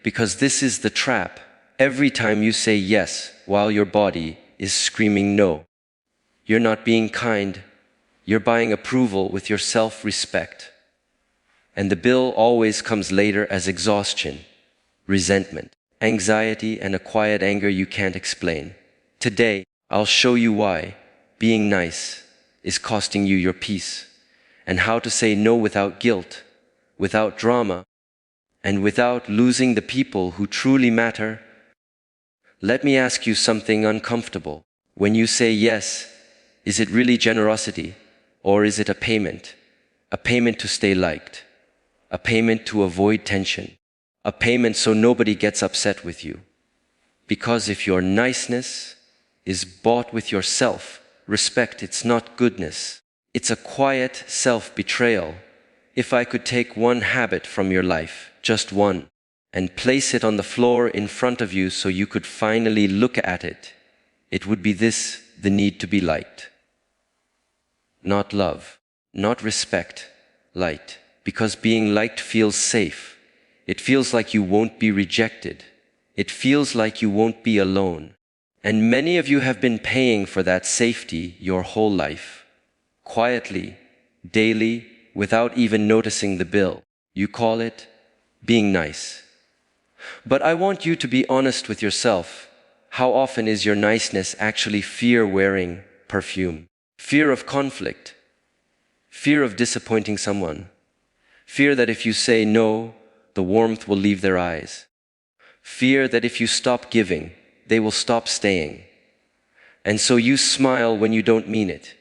Because this is the trap. Every time you say yes while your body is screaming no, you're not being kind, you're buying approval with your self-respect. And the bill always comes later as exhaustion, resentment, anxiety, and a quiet anger you can't explain. Today, I'll show you why being nice is costing you your peace, and how to say no without guilt, without drama, and without losing the people who truly matter. Let me ask you something uncomfortable. When you say yes, is it really generosity, or is it a payment? A payment to stay liked, a payment to avoid tension, a payment so nobody gets upset with you. Because if your niceness is bought with your self-respect, it's not goodness. It's a quiet self-betrayal. If I could take one habit from your life, just one, and place it on the floor in front of you so you could finally look at it, it would be this: the need to be liked. Not love, not respect, liked. Because being liked feels safe. It feels like you won't be rejected. It feels like you won't be alone. And many of you have been paying for that safety your whole life. Quietly, daily, without even noticing the bill. You call it being nice. But I want you to be honest with yourself. How often is your niceness actually fear-wearing perfume? Fear of conflict. Fear of disappointing someone. Fear that if you say no, the warmth will leave their eyes. Fear that if you stop giving, they will stop staying. And so you smile when you don't mean it.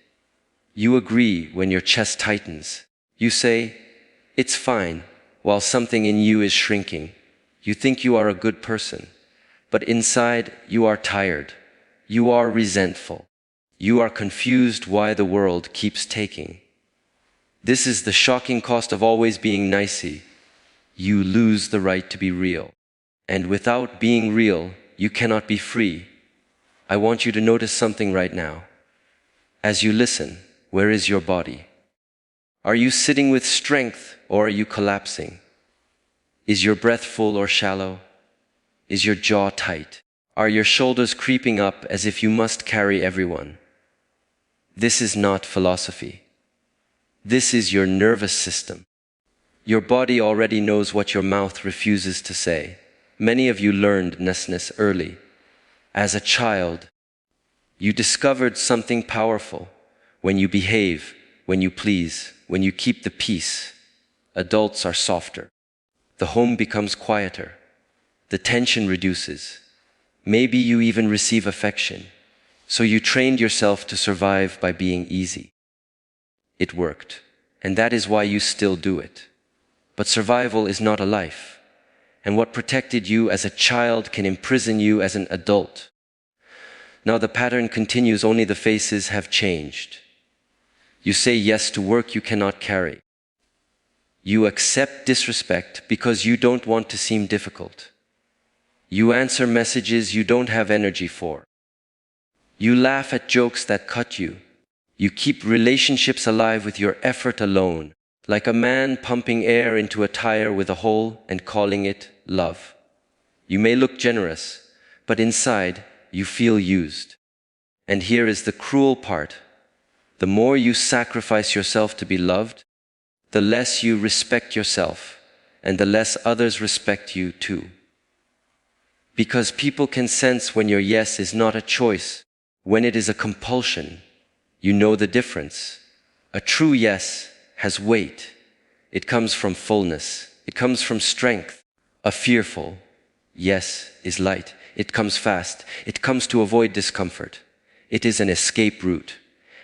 You agree when your chest tightens. You say, "It's fine," while something in you is shrinking. You think you are a good person, but inside you are tired. You are resentful. You are confused why the world keeps taking. This is the shocking cost of always being nicey. You lose the right to be real. And without being real, you cannot be free. I want you to notice something right now. As you listen, where is your body? Are you sitting with strength, or are you collapsing? Is your breath full or shallow? Is your jaw tight? Are your shoulders creeping up as if you must carry everyone? This is not philosophy. This is your nervous system. Your body already knows what your mouth refuses to say. Many of you learned niceness early. As a child, you discovered something powerful. When you behave, when you please, when you keep the peace, adults are softer. The home becomes quieter. The tension reduces. Maybe you even receive affection. So you trained yourself to survive by being easy. It worked, and that is why you still do it. But survival is not a life, and what protected you as a child can imprison you as an adult. Now the pattern continues, only the faces have changed. You say yes to work you cannot carry. You accept disrespect because you don't want to seem difficult. You answer messages you don't have energy for. You laugh at jokes that cut you. You keep relationships alive with your effort alone, like a man pumping air into a tire with a hole and calling it love. You may look generous, but inside you feel used. And here is the cruel part. The more you sacrifice yourself to be loved, the less you respect yourself, and the less others respect you too. Because people can sense when your yes is not a choice, when it is a compulsion. You know the difference. A true yes has weight. It comes from fullness. It comes from strength. A fearful yes is light. It comes fast. It comes to avoid discomfort. It is an escape route.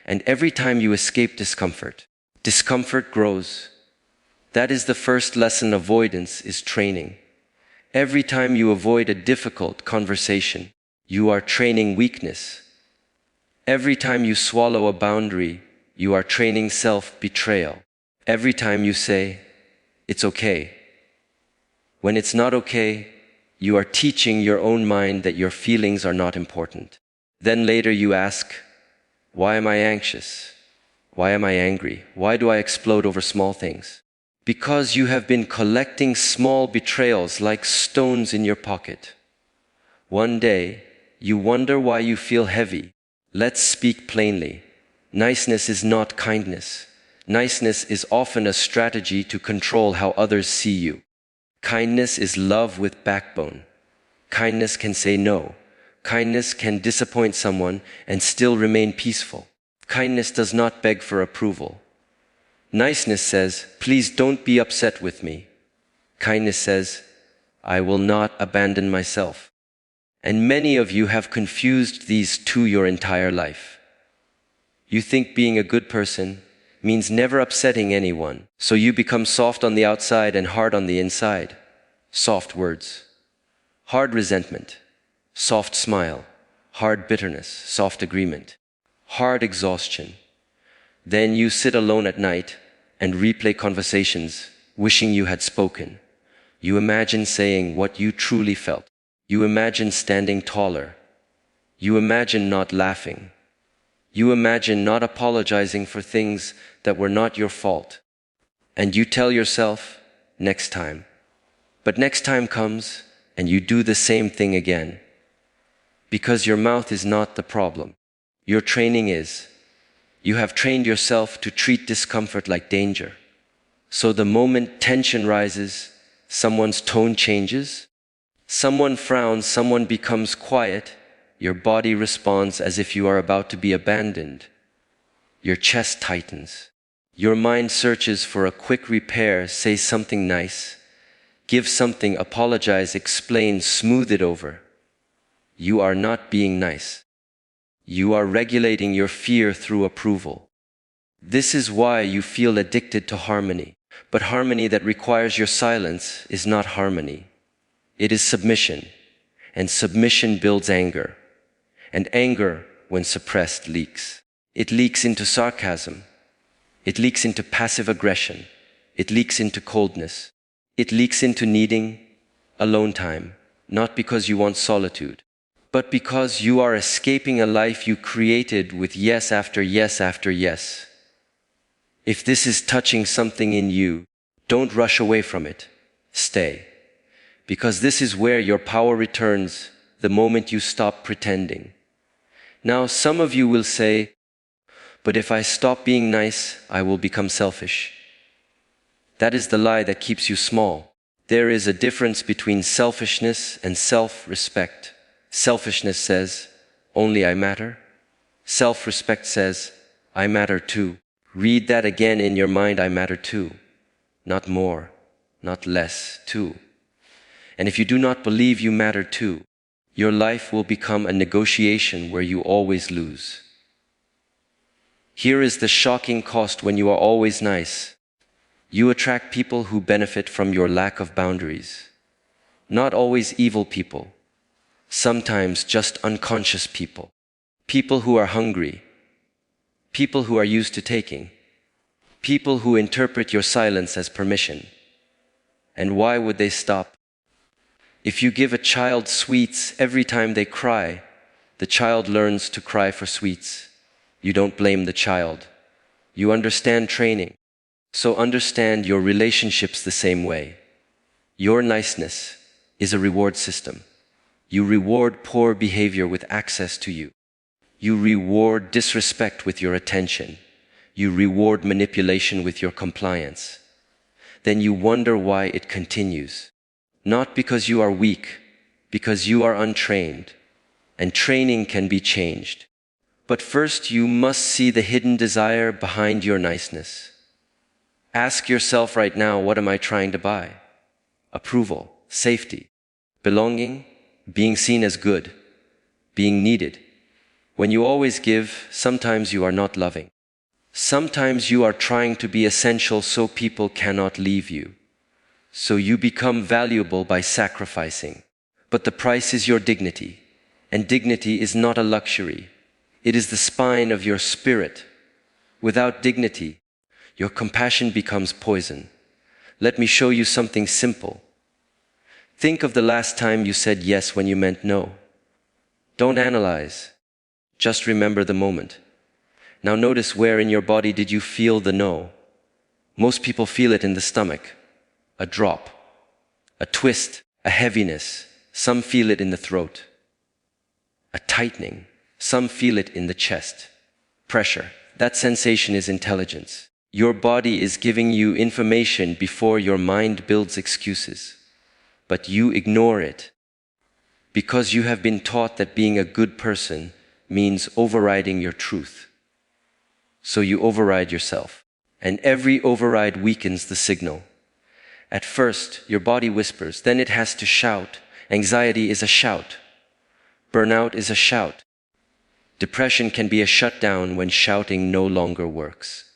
And every time you escape discomfort, discomfort grows. That is the first lesson. Avoidance is training. Every time you avoid a difficult conversation, you are training weakness. Every time you swallow a boundary, you are training self-betrayal. Every time you say, "It's okay," when it's not okay, you are teaching your own mind that your feelings are not important. Then later you ask, "Why am I anxious? Why am I angry? Why do I explode over small things?" Because you have been collecting small betrayals like stones in your pocket. One day, you wonder why you feel heavy. Let's speak plainly. Niceness is not kindness. Niceness is often a strategy to control how others see you. Kindness is love with backbone. Kindness can say no. Kindness can disappoint someone and still remain peaceful. Kindness does not beg for approval. Niceness says, please don't be upset with me. Kindness says, I will not abandon myself. And many of you have confused these two your entire life. You think being a good person means never upsetting anyone, so you become soft on the outside and hard on the inside. Soft words. Hard resentment. Soft smile. Hard bitterness. Soft agreement. Hard exhaustion. Then you sit alone at night and replay conversations, wishing you had spoken. You imagine saying what you truly felt. You imagine standing taller. You imagine not laughing. You imagine not apologizing for things that were not your fault. And you tell yourself, next time. But next time comes, and you do the same thing again. Because your mouth is not the problem. Your training is. You have trained yourself to treat discomfort like danger. So the moment tension rises, someone's tone changes, someone frowns, someone becomes quiet, your body responds as if you are about to be abandoned. Your chest tightens. Your mind searches for a quick repair, say something nice, give something, apologize, explain, smooth it over. You are not being nice. You are regulating your fear through approval. This is why you feel addicted to harmony. But harmony that requires your silence is not harmony. It is submission. And submission builds anger. And anger, when suppressed, leaks. It leaks into sarcasm. It leaks into passive aggression. It leaks into coldness. It leaks into needing alone time, not because you want solitude, but because you are escaping a life you created with yes after yes after yes. If this is touching something in you, don't rush away from it. Stay. Because this is where your power returns the moment you stop pretending. Now, some of you will say, but if I stop being nice, I will become selfish. That is the lie that keeps you small. There is a difference between selfishness and self-respect. Selfishness says, only I matter. Self-respect says, I matter too. Read that again in your mind, I matter too. Not more, not less, too. And if you do not believe you matter too, your life will become a negotiation where you always lose. Here is the shocking cost when you are always nice. You attract people who benefit from your lack of boundaries. Not always evil people. Sometimes just unconscious people. People who are hungry. People who are used to taking. People who interpret your silence as permission. And why would they stop? If you give a child sweets every time they cry, the child learns to cry for sweets. You don't blame the child. You understand training. So understand your relationships the same way. Your niceness is a reward system. You reward poor behavior with access to you. You reward disrespect with your attention. You reward manipulation with your compliance. Then you wonder why it continues. Not because you are weak, because you are untrained. And training can be changed. But first you must see the hidden desire behind your niceness. Ask yourself right now, what am I trying to buy? Approval, safety, belonging, being seen as good, being needed. When you always give, sometimes you are not loving. Sometimes you are trying to be essential so people cannot leave you. So you become valuable by sacrificing. But the price is your dignity. And dignity is not a luxury. It is the spine of your spirit. Without dignity, your compassion becomes poison. Let me show you something simple. Think of the last time you said yes when you meant no. Don't analyze. Just remember the moment. Now notice, where in your body did you feel the no? Most people feel it in the stomach, a drop, a twist, a heaviness. Some feel it in the throat, a tightening. Some feel it in the chest, pressure. That sensation is intelligence. Your body is giving you information before your mind builds excuses. But you ignore it because you have been taught that being a good person means overriding your truth. So you override yourself. And every override weakens the signal. At first, your body whispers, then it has to shout. Anxiety is a shout. Burnout is a shout. Depression can be a shutdown when shouting no longer works.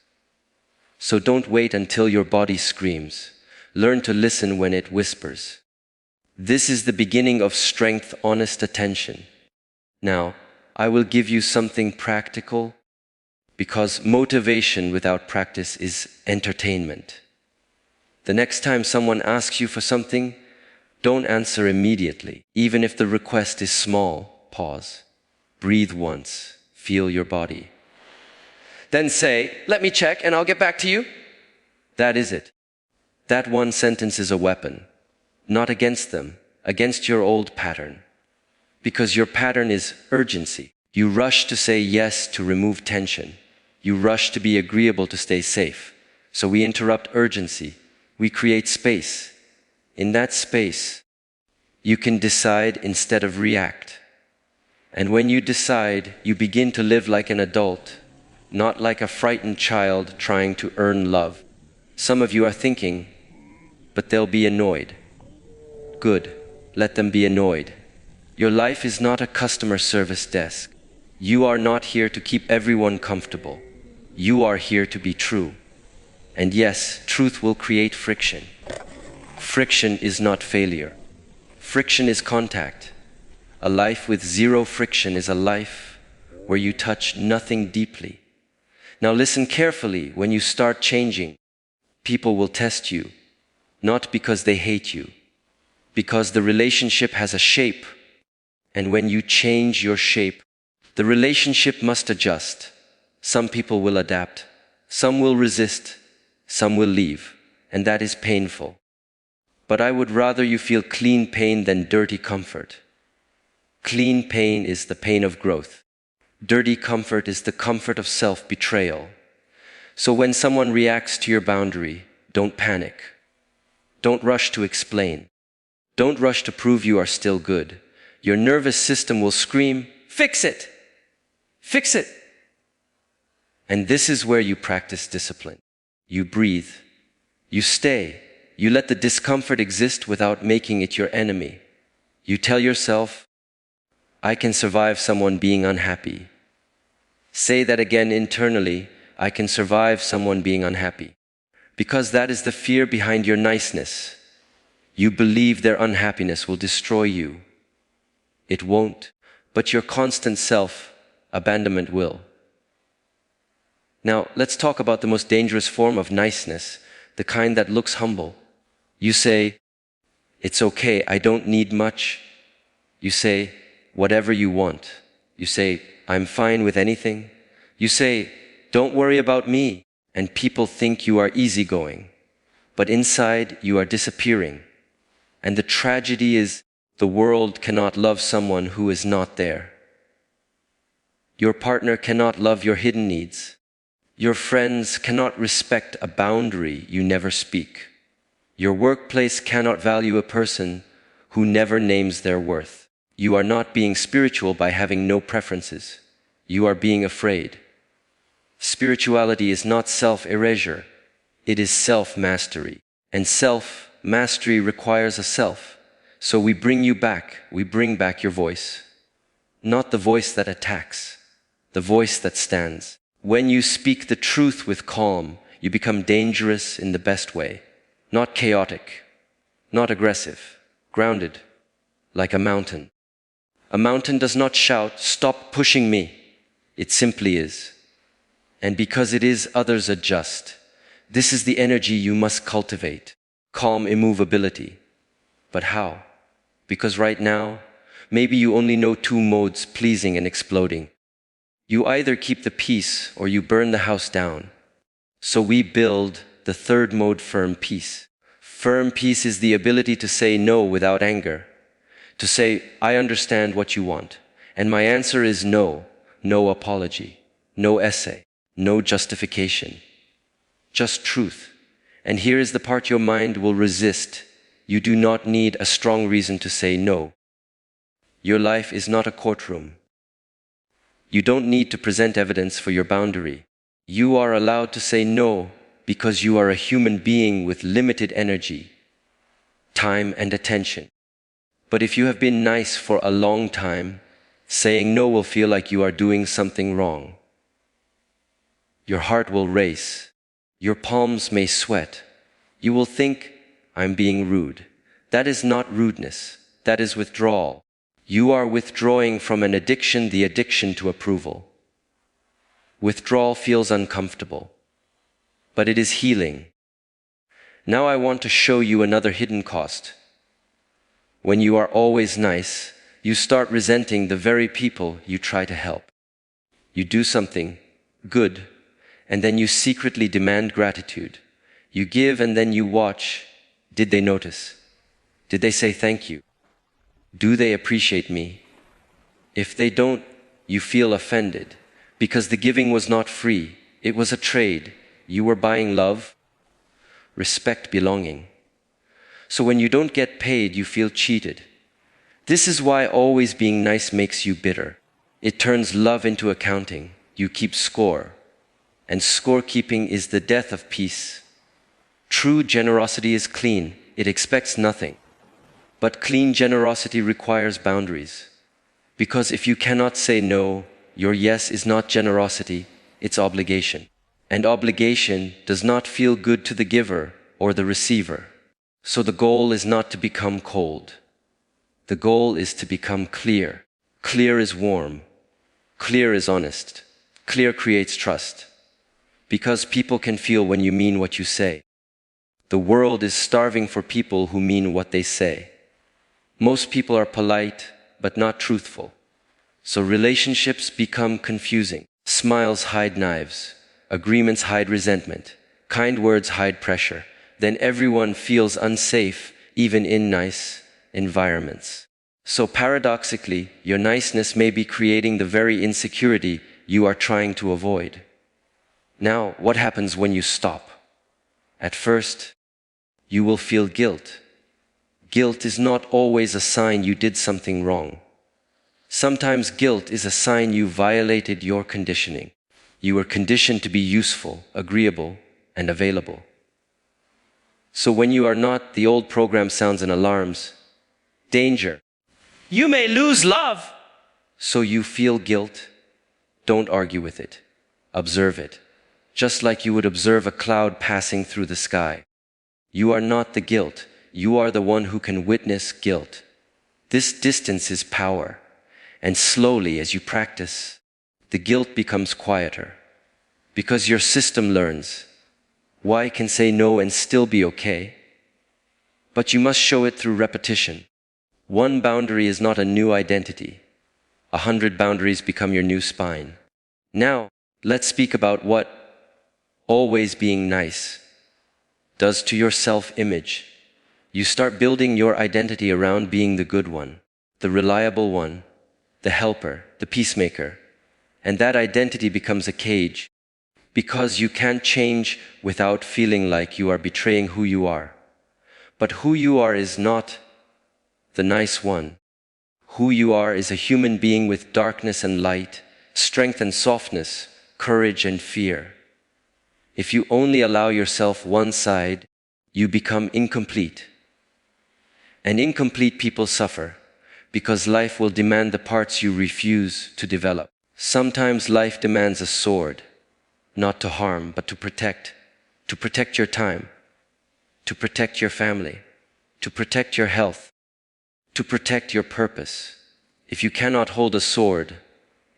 So don't wait until your body screams. Learn to listen when it whispers. This is the beginning of strength, honest attention. Now, I will give you something practical, because motivation without practice is entertainment. The next time someone asks you for something, don't answer immediately. Even if the request is small, pause. Breathe once. Feel your body. Then say, let me check and I'll get back to you. That is it. That one sentence is a weapon. Not against them, against your old pattern. Because your pattern is urgency. You rush to say yes to remove tension. You rush to be agreeable to stay safe. So we interrupt urgency. We create space. In that space, you can decide instead of react. And when you decide, you begin to live like an adult, not like a frightened child trying to earn love. Some of you are thinking, but they'll be annoyed. Good, let them be annoyed. Your life is not a customer service desk. You are not here to keep everyone comfortable. You are here to be true. And yes, truth will create friction. Friction is not failure. Friction is contact. A life with zero friction is a life where you touch nothing deeply. Now listen carefully. When you start changing, people will test you, not because they hate you, because the relationship has a shape. And when you change your shape, the relationship must adjust. Some people will adapt, some will resist, some will leave, and that is painful. But I would rather you feel clean pain than dirty comfort. Clean pain is the pain of growth. Dirty comfort is the comfort of self-betrayal. So when someone reacts to your boundary, don't panic. Don't rush to explain. Don't rush to prove you are still good. Your nervous system will scream, fix it! Fix it! And this is where you practice discipline. You breathe. You stay. You let the discomfort exist without making it your enemy. You tell yourself, I can survive someone being unhappy. Say that again internally, I can survive someone being unhappy. Because that is the fear behind your niceness. You believe their unhappiness will destroy you. It won't, but your constant self-abandonment will. Now, let's talk about the most dangerous form of niceness, the kind that looks humble. You say, it's okay, I don't need much. You say, whatever you want. You say, I'm fine with anything. You say, don't worry about me. And people think you are easygoing. But inside, you are disappearing. And the tragedy is, the world cannot love someone who is not there. Your partner cannot love your hidden needs. Your friends cannot respect a boundary you never speak. Your workplace cannot value a person who never names their worth. You are not being spiritual by having no preferences. You are being afraid. Spirituality is not self-erasure. It is self-mastery. And self-mastery requires a self. So we bring you back. We bring back your voice. Not the voice that attacks. The voice that stands. When you speak the truth with calm, you become dangerous in the best way. Not chaotic. Not aggressive. Grounded. Like a mountain. A mountain does not shout, stop pushing me. It simply is. And because it is, others adjust. This is the energy you must cultivate. Calm immovability. But how? Because right now, maybe you only know two modes, pleasing and exploding. You either keep the peace or you burn the house down. So we build the third mode, firm peace. Firm peace is the ability to say no without anger, to say, I understand what you want, and my answer is no, no apology, no essay, no justification, just truth. And here is the part your mind will resist. You do not need a strong reason to say no. Your life is not a courtroom. You don't need to present evidence for your boundary. You are allowed to say no because you are a human being with limited energy, time, and attention. But if you have been nice for a long time, saying no will feel like you are doing something wrong. Your heart will race. Your palms may sweat. You will think, I'm being rude. That is not rudeness. That is withdrawal. You are withdrawing from an addiction, the addiction to approval. Withdrawal feels uncomfortable, but it is healing. Now I want to show you another hidden cost. When you are always nice, you start resenting the very people you try to help. You do something good, and then you secretly demand gratitude. You give and then you watch. Did they notice? Did they say thank you? Do they appreciate me? If they don't, you feel offended, because the giving was not free. It was a trade. You were buying love, respect, belonging. So when you don't get paid, you feel cheated. This is why always being nice makes you bitter. It turns love into accounting. You keep score. And scorekeeping is the death of peace. True generosity is clean. It expects nothing. But clean generosity requires boundaries. Because if you cannot say no, your yes is not generosity, it's obligation. And obligation does not feel good to the giver or the receiver. So the goal is not to become cold. The goal is to become clear. Clear is warm. Clear is honest. Clear creates trust. Because people can feel when you mean what you say. The world is starving for people who mean what they say. Most people are polite, but not truthful. So relationships become confusing. Smiles hide knives. Agreements hide resentment. Kind words hide pressure. Then everyone feels unsafe, even in nice environments. So paradoxically, your niceness may be creating the very insecurity you are trying to avoid. Now, what happens when you stop? At first, you will feel guilt. Guilt is not always a sign you did something wrong. Sometimes guilt is a sign you violated your conditioning. You were conditioned to be useful, agreeable, and available. So when you are not, the old program sounds and alarms. Danger. You may lose love. So you feel guilt. Don't argue with it. Observe it. Just like you would observe a cloud passing through the sky. You are not the guilt. You are the one who can witness guilt. This distance is power. And slowly, as you practice, the guilt becomes quieter. Because your system learns. Why can say no and still be okay? But you must show it through repetition. One boundary is not a new identity. 100 boundaries become your new spine. Now, let's speak about what always being nice does to your self-image. You start building your identity around being the good one, the reliable one, the helper, the peacemaker. And that identity becomes a cage, because you can't change without feeling like you are betraying who you are. But who you are is not the nice one. Who you are is a human being with darkness and light, strength and softness, courage and fear. If you only allow yourself one side, you become incomplete. And incomplete people suffer, because life will demand the parts you refuse to develop. Sometimes life demands a sword, not to harm, but to protect your time, to protect your family, to protect your health, to protect your purpose. If you cannot hold a sword,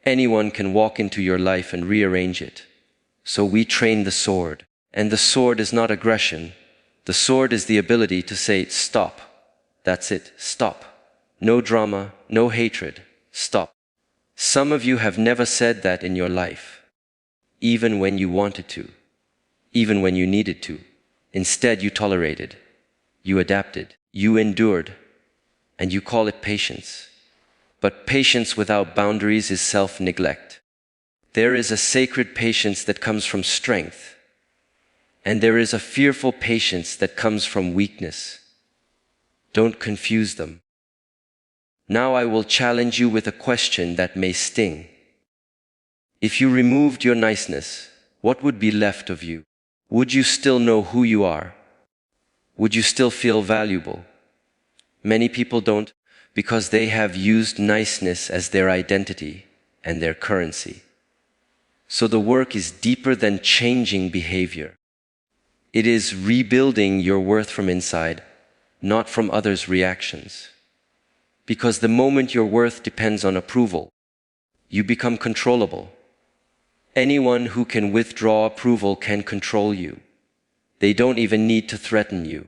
anyone can walk into your life and rearrange it. So we train the sword. And the sword is not aggression. The sword is the ability to say, stop. That's it, stop. No drama, no hatred, stop. Some of you have never said that in your life, even when you wanted to, even when you needed to. Instead, you tolerated, you adapted, you endured, and you call it patience. But patience without boundaries is self-neglect. There is a sacred patience that comes from strength, and there is a fearful patience that comes from weakness. Don't confuse them. Now I will challenge you with a question that may sting. If you removed your niceness, what would be left of you? Would you still know who you are? Would you still feel valuable? Many people don't, because they have used niceness as their identity and their currency. So the work is deeper than changing behavior. It is rebuilding your worth from inside, not from others' reactions. Because the moment your worth depends on approval, you become controllable. Anyone who can withdraw approval can control you. They don't even need to threaten you.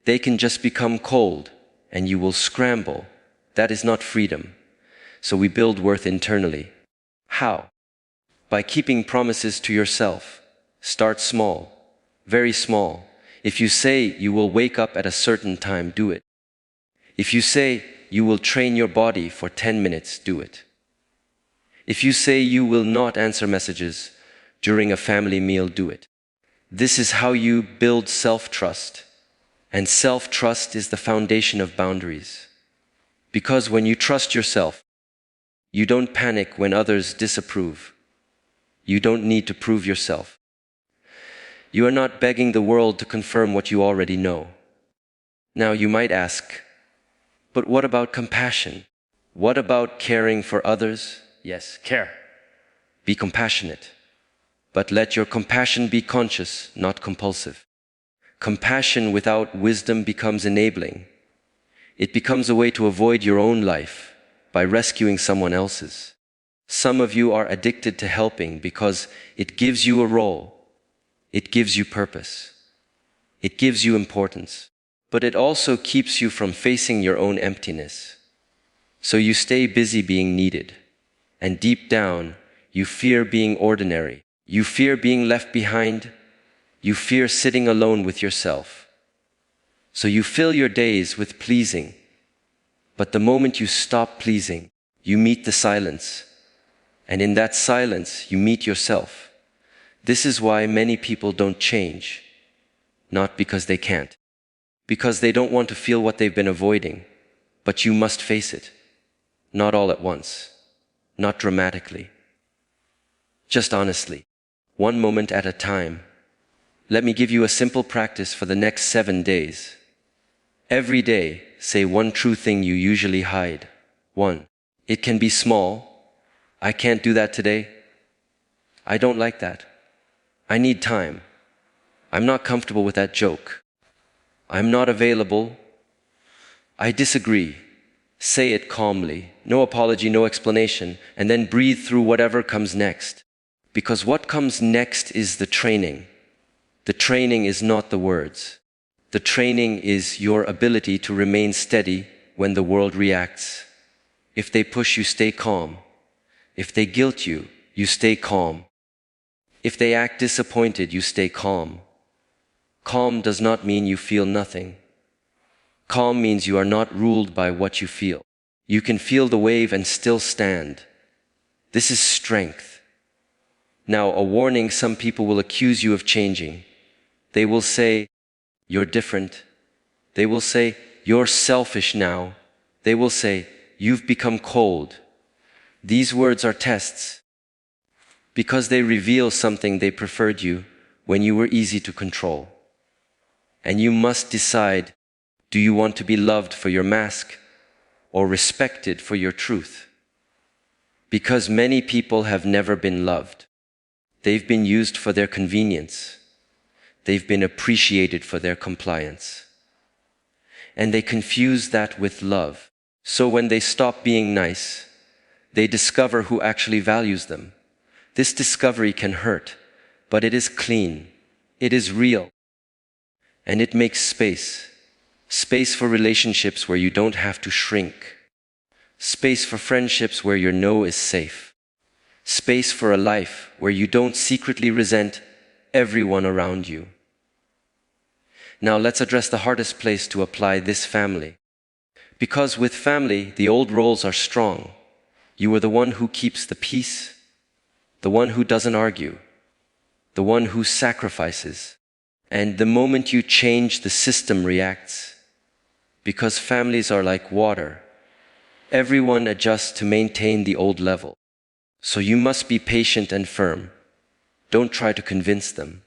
They can just become cold, and you will scramble. That is not freedom. So we build worth internally. How? By keeping promises to yourself. Start small, very small. If you say you will wake up at a certain time, do it. If you say you will train your body for 10 minutes, do it. If you say you will not answer messages during a family meal, do it. This is how you build self-trust. And self-trust is the foundation of boundaries. Because when you trust yourself, you don't panic when others disapprove. You don't need to prove yourself. You are not begging the world to confirm what you already know. Now you might ask, but what about compassion? What about caring for others? Yes, care. Be compassionate. But let your compassion be conscious, not compulsive. Compassion without wisdom becomes enabling. It becomes a way to avoid your own life by rescuing someone else's. Some of you are addicted to helping because it gives you a role. It gives you purpose. It gives you importance. But it also keeps you from facing your own emptiness. So you stay busy being needed. And deep down, you fear being ordinary. You fear being left behind. You fear sitting alone with yourself. So you fill your days with pleasing. But the moment you stop pleasing, you meet the silence. And in that silence, you meet yourself. This is why many people don't change. Not because they can't. Because they don't want to feel what they've been avoiding. But you must face it. Not all at once. Not dramatically. Just honestly. One moment at a time. Let me give you a simple practice for the next 7 days. Every day, say one true thing you usually hide. 1. It can be small. I can't do that today. I don't like that. I need time. I'm not comfortable with that joke. I'm not available. I disagree. Say it calmly. No apology, no explanation. And then breathe through whatever comes next. Because what comes next is the training. The training is not the words. The training is your ability to remain steady when the world reacts. If they push you, stay calm. If they guilt you, you stay calm. If they act disappointed, you stay calm. Calm does not mean you feel nothing. Calm means you are not ruled by what you feel. You can feel the wave and still stand. This is strength. Now, a warning: some people will accuse you of changing. They will say, "You're different." They will say, "You're selfish now." They will say, "You've become cold." These words are tests, because they reveal something: they preferred you when you were easy to control. And you must decide, do you want to be loved for your mask or respected for your truth? Because many people have never been loved. They've been used for their convenience. They've been appreciated for their compliance. And they confuse that with love. So when they stop being nice, they discover who actually values them. This discovery can hurt, but it is clean. It is real. And it makes space. Space for relationships where you don't have to shrink. Space for friendships where your no is safe. Space for a life where you don't secretly resent everyone around you. Now let's address the hardest place to apply this: family. Because with family, the old roles are strong. You are the one who keeps the peace, the one who doesn't argue, the one who sacrifices. And the moment you change, the system reacts. Because families are like water. Everyone adjusts to maintain the old level. So you must be patient and firm. Don't try to convince them.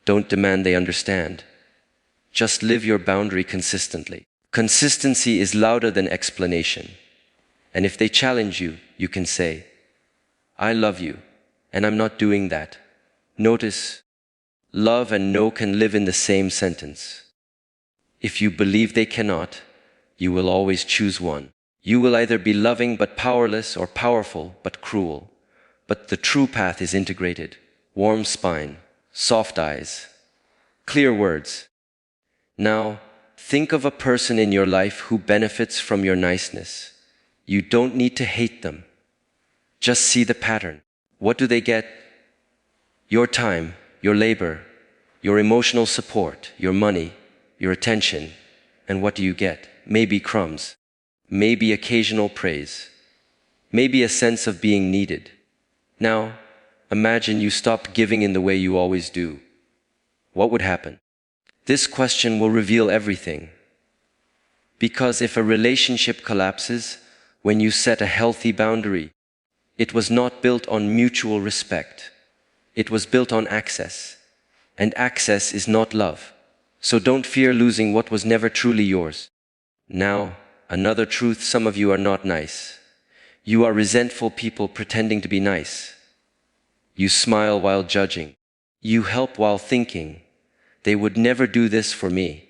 Don't demand they understand. Just live your boundary consistently. Consistency is louder than explanation. And if they challenge you, you can say, "I love you, and I'm not doing that." Notice, love and no can live in the same sentence. If you believe they cannot, you will always choose one. You will either be loving but powerless, or powerful but cruel. But the true path is integrated. Warm spine, soft eyes, clear words. Now, think of a person in your life who benefits from your niceness. You don't need to hate them. Just see the pattern. What do they get? Your time, your labor, your emotional support, your money, your attention. And what do you get? Maybe crumbs. Maybe occasional praise. Maybe a sense of being needed. Now, imagine you stop giving in the way you always do. What would happen? This question will reveal everything. Because if a relationship collapses when you set a healthy boundary, it was not built on mutual respect. It was built on access. And access is not love. So don't fear losing what was never truly yours. Now, another truth: some of you are not nice. You are resentful people pretending to be nice. You smile while judging. You help while thinking, "They would never do this for me."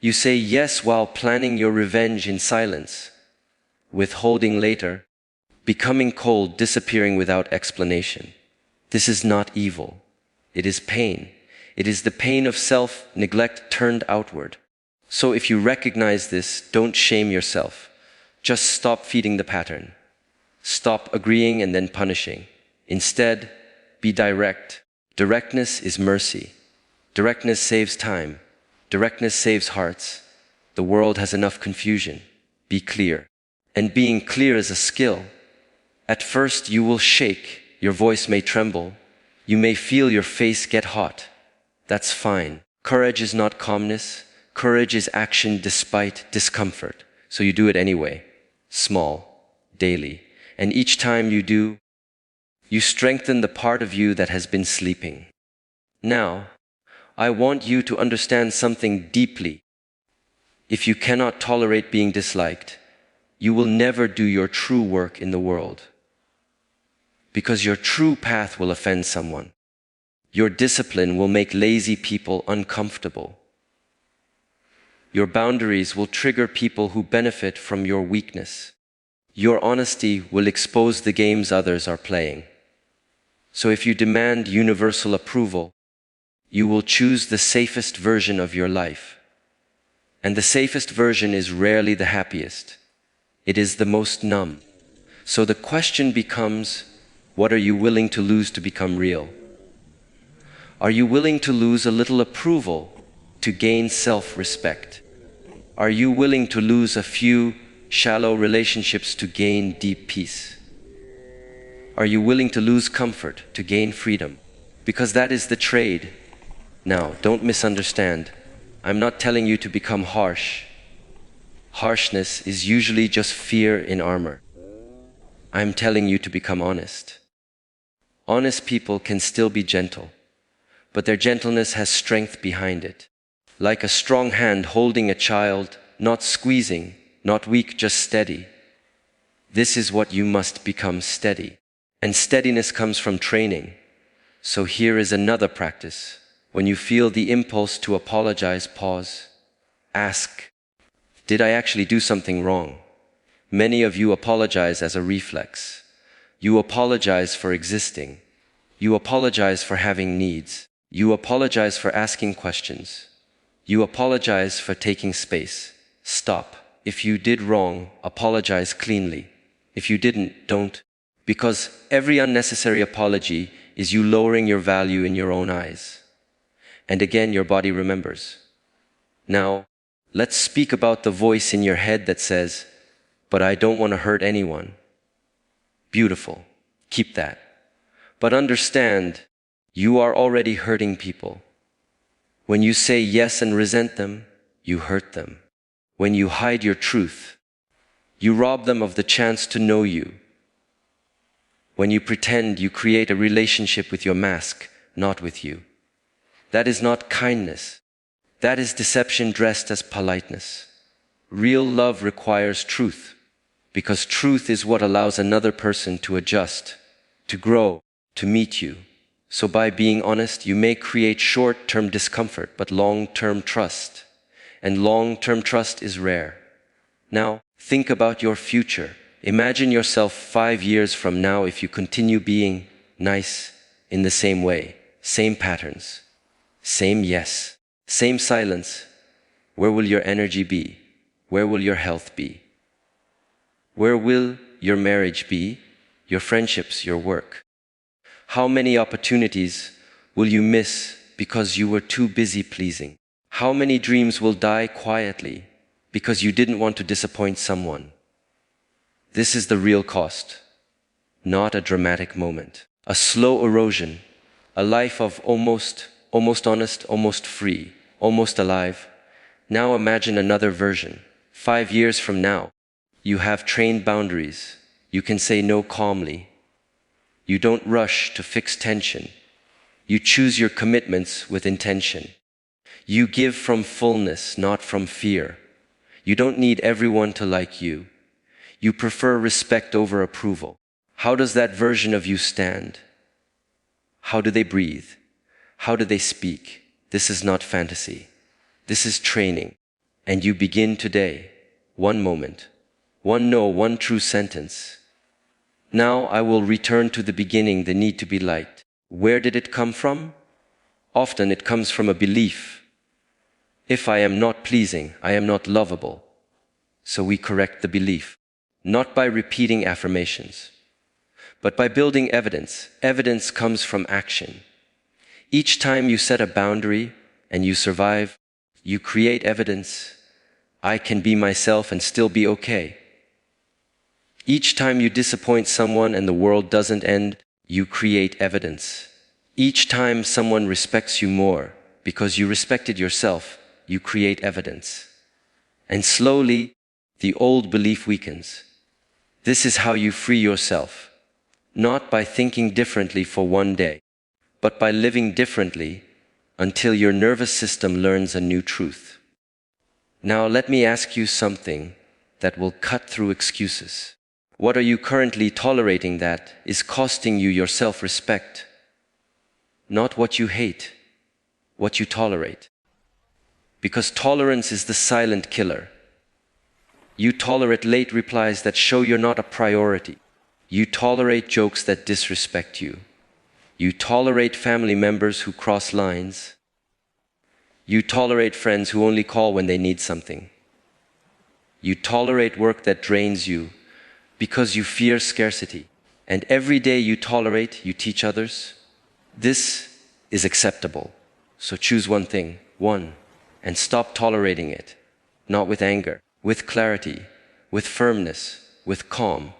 You say yes while planning your revenge in silence, withholding later, becoming cold, disappearing without explanation. This is not evil. It is pain. It is the pain of self-neglect turned outward. So if you recognize this, don't shame yourself. Just stop feeding the pattern. Stop agreeing and then punishing. Instead, be direct. Directness is mercy. Directness saves time. Directness saves hearts. The world has enough confusion. Be clear. And being clear is a skill. At first you will shake, your voice may tremble, you may feel your face get hot. That's fine. Courage is not calmness. Courage is action despite discomfort. So you do it anyway. Small, daily. And each time you do, you strengthen the part of you that has been sleeping. Now, I want you to understand something deeply. If you cannot tolerate being disliked, you will never do your true work in the world. Because your true path will offend someone. Your discipline will make lazy people uncomfortable. Your boundaries will trigger people who benefit from your weakness. Your honesty will expose the games others are playing. So if you demand universal approval, you will choose the safest version of your life. And the safest version is rarely the happiest. It is the most numb. So the question becomes, what are you willing to lose to become real? Are you willing to lose a little approval to gain self-respect? Are you willing to lose a few shallow relationships to gain deep peace? Are you willing to lose comfort to gain freedom? Because that is the trade. Now, don't misunderstand. I'm not telling you to become harsh. Harshness is usually just fear in armor. I'm telling you to become honest. Honest people can still be gentle, but their gentleness has strength behind it. Like a strong hand holding a child, not squeezing, not weak, just steady. This is what you must become: steady. And steadiness comes from training. So here is another practice. When you feel the impulse to apologize, pause. Ask, did I actually do something wrong? Many of you apologize as a reflex. You apologize for existing. You apologize for having needs. You apologize for asking questions. You apologize for taking space. Stop. If you did wrong, apologize cleanly. If you didn't, don't. Because every unnecessary apology is you lowering your value in your own eyes. and again your body remembers. Now, let's speak about the voice in your head that says, "But I don't want to hurt anyone." Beautiful. Keep that. But understand, you are already hurting people. When you say yes and resent them, you hurt them. When you hide your truth, you rob them of the chance to know you. When you pretend, you create a relationship with your mask, not with you. That is not kindness. That is deception dressed as politeness. Real love requires truth, because truth is what allows another person to adjust, to grow, to meet you. So by being honest, you may create short-term discomfort, but long-term trust. And long-term trust is rare. Now, think about your future. Imagine yourself 5 years from now if you continue being nice in the same way, same patterns, same yes, same silence. Where will your energy be? Where will your health be? Where will your marriage be? Your friendships, your work? How many opportunities will you miss because you were too busy pleasing? How many dreams will die quietly because you didn't want to disappoint someone? This is the real cost, not a dramatic moment. A slow erosion, a life of almost honest, almost free, almost alive. Now imagine another version. 5 years from now, you have trained boundaries. You can say no calmly. You don't rush to fix tension. You choose your commitments with intention. You give from fullness, not from fear. You don't need everyone to like you. You prefer respect over approval. How does that version of you stand? How do they breathe? How do they speak? This is not fantasy. This is training. And you begin today. One moment. One no, one true sentence. Now I will return to the beginning, the need to be liked. Where did it come from? Often it comes from a belief. If I am not pleasing, I am not lovable. So we correct the belief, not by repeating affirmations, but by building evidence. Evidence comes from action. Each time you set a boundary and you survive, you create evidence. I can be myself and still be okay. Each time you disappoint someone and the world doesn't end, you create evidence. Each time someone respects you more because you respected yourself, you create evidence. And slowly, the old belief weakens. This is how you free yourself, not by thinking differently for one day, but by living differently until your nervous system learns a new truth. Now let me ask you something that will cut through excuses. What are you currently tolerating that is costing you your self-respect? Not what you hate, what you tolerate. Because tolerance is the silent killer. You tolerate late replies that show you're not a priority. You tolerate jokes that disrespect you. You tolerate family members who cross lines. You tolerate friends who only call when they need something. You tolerate work that drains you because you fear scarcity. And every day you tolerate, you teach others. This is acceptable. So choose one thing, and stop tolerating it. Not with anger, with clarity, with firmness, with calm.